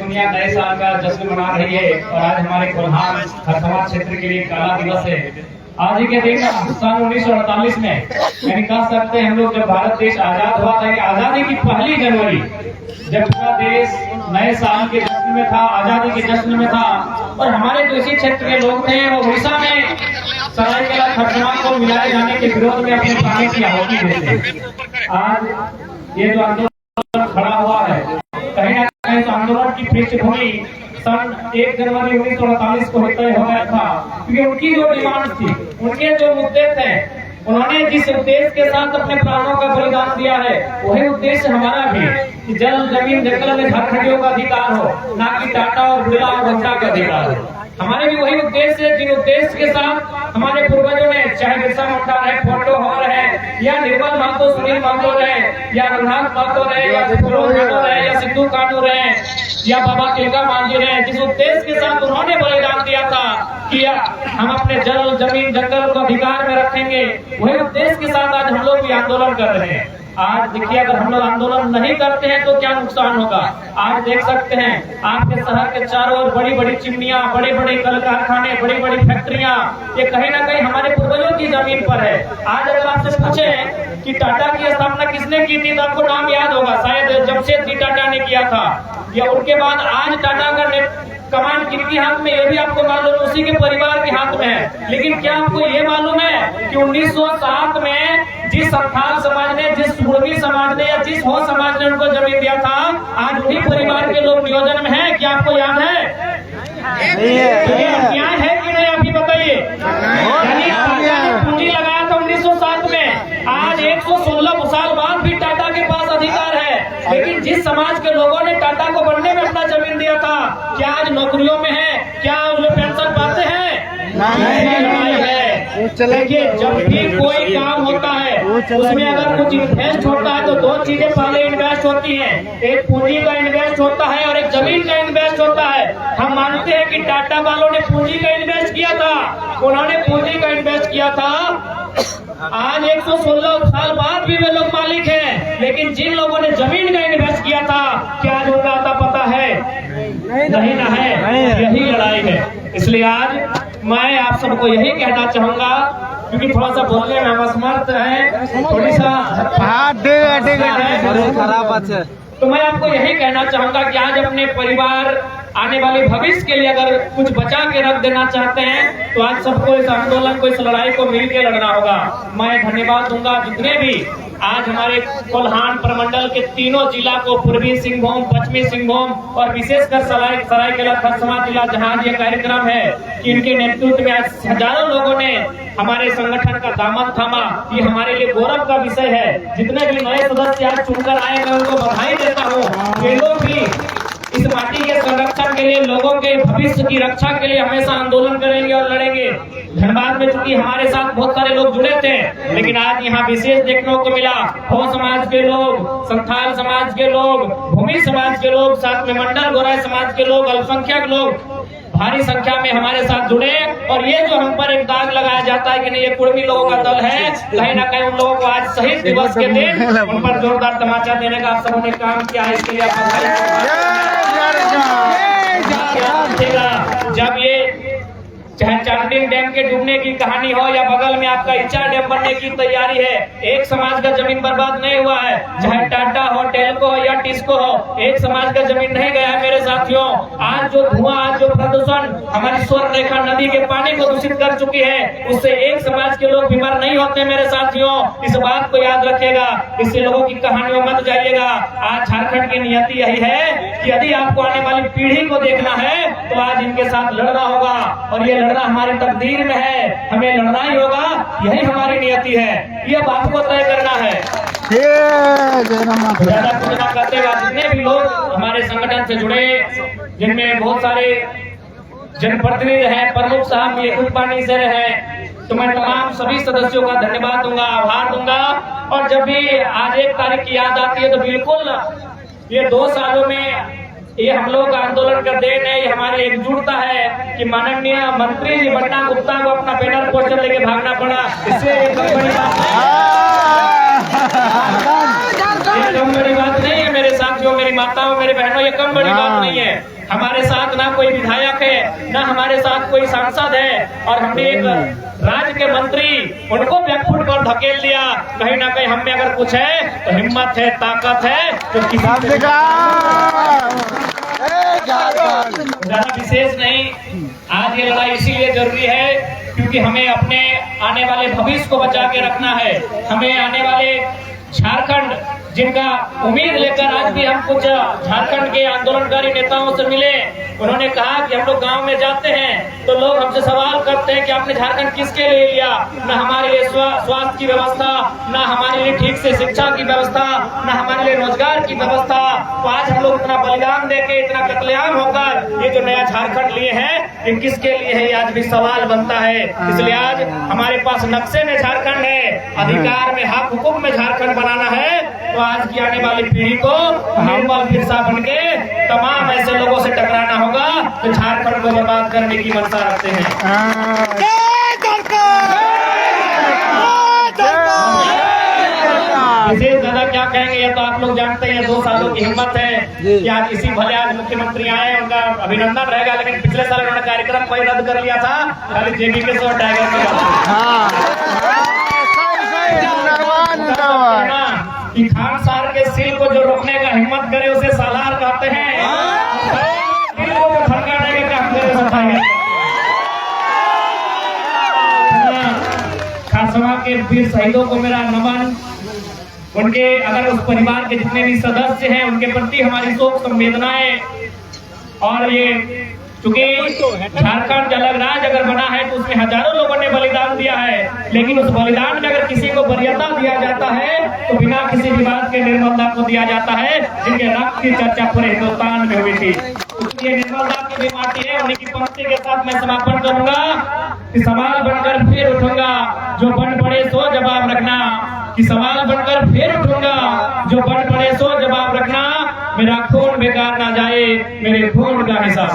दुनिया नए साल का जश्न मना रही है और आज हमारे कोल्हान खरसवां क्षेत्र के लिए काला दिवस है। आज ही के दिन सन 1948 में यानी कह सकते हैं हम लोग जब भारत देश आजाद हुआ था कि आजादी की पहली जनवरी जब पूरा देश नए साल के जश्न में था, आजादी के जश्न में था और हमारे जो इसी क्षेत्र के लोग थे वो उड़ीसा में सरायकेला खरसवां को मिलाए जाने के विरोध में अपने प्राण की आहुति देते। आज ये जो आंदोलन खड़ा हुआ है कहीं ना कहीं तो आंदोलन की पृष्ठभूमि सन 1 जनवरी 1948 को तय हो गया था, क्योंकि उनकी जो डिमांड थी, उनके जो मुद्दे थे, उन्होंने जिस उद्देश्य के साथ अपने प्राणों का बलिदान दिया है वही उद्देश्य हमारा भी कि जल जमीन जंगल में झारखंडियों का अधिकार हो, ना कि टाटा और बिरला और बच्चा का अधिकार हो। हमारे भी वही उद्देश्य है जिन उद्देश्य के साथ हमारे पूर्वजों ने, चाहे बिरसा मुंडा रहे, फोटो हॉल है या निर्मल महतो, सुनील महतो रहे या रघुनाथ महतो रहे या फिरोज महतो रहे या सिद्धू कानू रहे या बाबा तिलका मांझी रहे, जिस उद्देश्य के साथ उन्होंने बलिदान दिया था कि हम अपने जल जमीन जंगल को अधिकार में रखेंगे, वही उद्देश्य के साथ आज हम लोग भी आंदोलन कर रहे हैं। आज देखिए अगर हम लोग आंदोलन नहीं करते हैं तो क्या नुकसान होगा। आज देख सकते हैं आपके शहर के चारों ओर बड़ी बड़ी चिमनियां, बड़े बड़े कल कारखाने, बड़ी बड़ी फैक्ट्रियां, ये कहीं ना कहीं हमारे पूर्वजों की जमीन पर है। आज अगर आपसे पूछे कि टाटा की स्थापना किसने की थी तो आपको नाम याद होगा, शायद जमशेदजी टाटा ने किया था, या उनके बाद आज टाटा का कमान किनके हाथ में, ये भी आपको मालूम, उसी के परिवार के हाथ में है। लेकिन क्या आपको ये मालूम है कि 1907 में जिस संथाल समाज ने, जिस कुर्मी समाज ने या जिस हो समाज ने उनको जमीन दिया था, आज उन्हीं परिवार के लोग नियोजन में हैं? क्या आपको याद है? न्याय है कि नहीं आप ही बताइए। पूंजी लगाया था 1907 में, आज 116 साल बाद भी टाटा के पास अधिकार है। लेकिन जिस समाज के लोगों ने टाटा को बनने में अपना जमीन दिया था, क्या आज नौकरियों में है? क्या उन्हें पेंशन पाते हैं? नहीं है। देखिए जब भी कोई काम होता है उसमें अगर कुछ इन्वेस्ट होता है तो दो चीजें पहले इन्वेस्ट होती हैं, एक पूंजी का इन्वेस्ट होता है और एक जमीन का इन्वेस्ट होता है। हम मानते हैं कि टाटा वालों ने पूंजी का इन्वेस्ट किया था, उन्होंने पूंजी का इन्वेस्ट किया था। आज 116 साल बाद भी वे लोग मालिक हैं, लेकिन जिन लोगों ने जमीन का इन्वेस्ट किया था क्या आज उनका आता पता है? नहीं ना है। यही लड़ाई है। इसलिए आज मैं आप सबको यही कहना चाहूंगा, क्योंकि थोड़ा सा बोलने में हम असमर्थ हैं, थोड़ी सा खराब बात है, तो मैं आपको यही कहना चाहूंगा कि आज अपने परिवार, आने वाले भविष्य के लिए अगर कुछ बचा के रख देना चाहते हैं तो आज सबको इस आंदोलन को, इस लड़ाई को मिलकर लड़ना होगा। मैं धन्यवाद दूंगा जितने भी आज हमारे कोल्हान प्रमंडल के तीनों जिला को, पूर्वी सिंहभूम, पश्चिमी सिंहभूम और विशेषकर सरायकेला खरसवां जिला जहां ये कार्यक्रम है कि इनके नेतृत्व में आज हजारों लोगों ने हमारे संगठन का दामन थामा, ये हमारे लिए गौरव का विषय है। जितने भी नए सदस्य आज चुनकर आए मैं उनको बधाई देता हूँ। ये लोग भी इस माटी के संरक्षण के लिए, लोगों के भविष्य की रक्षा के लिए हमेशा आंदोलन करेंगे और लड़ेंगे। धनबाद में चूंकि हमारे साथ बहुत सारे लोग जुड़े थे, लेकिन आज यहाँ विशेष देखने को मिला हो समाज के लोग, संथाल समाज के लोग, भूमि समाज के लोग, साथ में मंडल गोराई समाज के लोग, अल्पसंख्यक लोग भारी संख्या में हमारे साथ जुड़े। और ये जो हम पर एक दाग लगाया जाता है कि नहीं ये कुर्मी लोगों का दल है, कहीं ना कहीं उन लोगों को आज शहीद दिवस के दिन उन पर जोरदार तमाचा देने का आप सबों ने काम किया है, इसके लिए जब ये चाहे चांदनी डैम के डूबने की कहानी हो या बगल में आपका इच्छा डैम बनने की तैयारी है, एक समाज का जमीन बर्बाद नहीं हुआ है। चाहे टाटा हो, टेल्को हो या टिस्को हो, एक समाज का जमीन नहीं गया है मेरे साथियों। आज जो धुआं, आज जो प्रदूषण हमारी स्वर्ण रेखा नदी के पानी को दूषित कर चुकी है, उससे एक समाज के लोग बीमार नहीं होते मेरे साथियों। इस बात को याद रखिएगा, इससे लोगों की कहानियों मत जाइएगा। आज झारखंड की नियति यही है कि यदि आपको आने वाली पीढ़ी को देखना है तो आज इनके साथ लड़ना होगा, और ये लड़ना हमारी तकदीर में है, हमें लड़ना ही होगा, यही हमारी नियति है, ये अब आपको तय करना है। ज्यादा कुछ ना करते हुए जितने भी लोग हमारे संगठन से जुड़े, जिनमें बहुत सारे जनप्रतिनिधि हैं, प्रमुख साहब ये खुद पानी से रहे, तो मैं तमाम सभी सदस्यों का धन्यवाद दूंगा, आभार दूंगा। और जब भी आज 1 तारीख की याद आती है तो बिल्कुल ये 2 सालों में ये हम लोग आंदोलन का देन है, ये हमारी एकजुटता है कि माननीय मंत्री जी बन्ना गुप्ता को अपना बैनर पोस्टर लेके भागना पड़ा। इससे कम बड़ी बात नहीं है मेरे साथियों, मेरे मेरी माताओं मेरे बहनों, ये कम बड़ी बात नहीं है। हमारे साथ ना कोई विधायक है, ना हमारे साथ कोई सांसद है, और हमने एक राज्य के मंत्री उनको बैकफुट पर धकेल दिया। कहीं ना कहीं हम में अगर कुछ है तो हिम्मत है, ताकत है, तो किसी ज्यादा विशेष नहीं। आज ये लड़ाई इसीलिए जरूरी है क्योंकि हमें अपने आने वाले भविष्य को बचा के रखना है। हमें आने वाले झारखंड जिनका उम्मीद लेकर आज भी हम कुछ झारखंड के आंदोलनकारी नेताओं से मिले, उन्होंने कहा कि हम लोग गांव में जाते हैं तो लोग हमसे सवाल करते हैं कि आपने झारखंड किसके लिए लिया? न हमारे लिए स्वास्थ्य की व्यवस्था, न हमारे लिए ठीक से शिक्षा की व्यवस्था, न हमारे लिए रोजगार की व्यवस्था। तो आज हम लोग इतना बलिदान देके, इतना कत्लेआम होकर ये जो नया झारखंड लिए हैं, ये किसके लिए है? आज भी सवाल बनता है। इसलिए आज हमारे पास नक्शे में झारखंड है, अधिकार में, हक हुकुम में झारखंड बनाना है। तो आज की आने वाली पीढ़ी को निर्मल फिरसा बन के तमाम ऐसे लोगों से टकराना होगा जो झारखंड को बर्बाद करने की मंशा रखते हैं। विशेष दादा क्या कहेंगे ये तो आप लोग जानते हैं। 2 सालों की हिम्मत है कि आज इसी भले आज मुख्यमंत्री आए, उनका अभिनंदन रहेगा। लेकिन पिछले साल उन्होंने कार्यक्रम कोई रद्द कर लिया था, खाली जेबी के सो टाइगर कि खान सार के सिल को जो रोकने का हिम्मत करे उसे सालार कहते हैं। सिल को जो फटकाने के काम करे खारसमा के वीर शहीदों को मेरा नमन। उनके अगर उस परिवार के जितने भी सदस्य हैं उनके प्रति हमारी शोक संवेदनाएं। और ये चूंकि झारखंड अलग राज्य अगर बना है तो उसमें हजारों लोगों ने बलिदान दिया है, लेकिन उस बलिदान में अगर किसी को वरीयता दिया जाता है तो बिना किसी विवाद के निर्मलदा को दिया जाता है, जिनके रक्त की चर्चा पूरे हिंदुस्तान में हुई थी। ये निर्मलदा की भी माटी है। उन्हीं की पंक्ति के साथ मैं समापन करूंगा कि सवाल बनकर फिर उठूंगा, जो बन पड़े सो जवाब रखना। कि सवाल बनकर फिर उठूंगा, जो बन पड़े सो जवाब रखना। मेरा खून बेकार ना जाए, मेरे खून का हिसाब।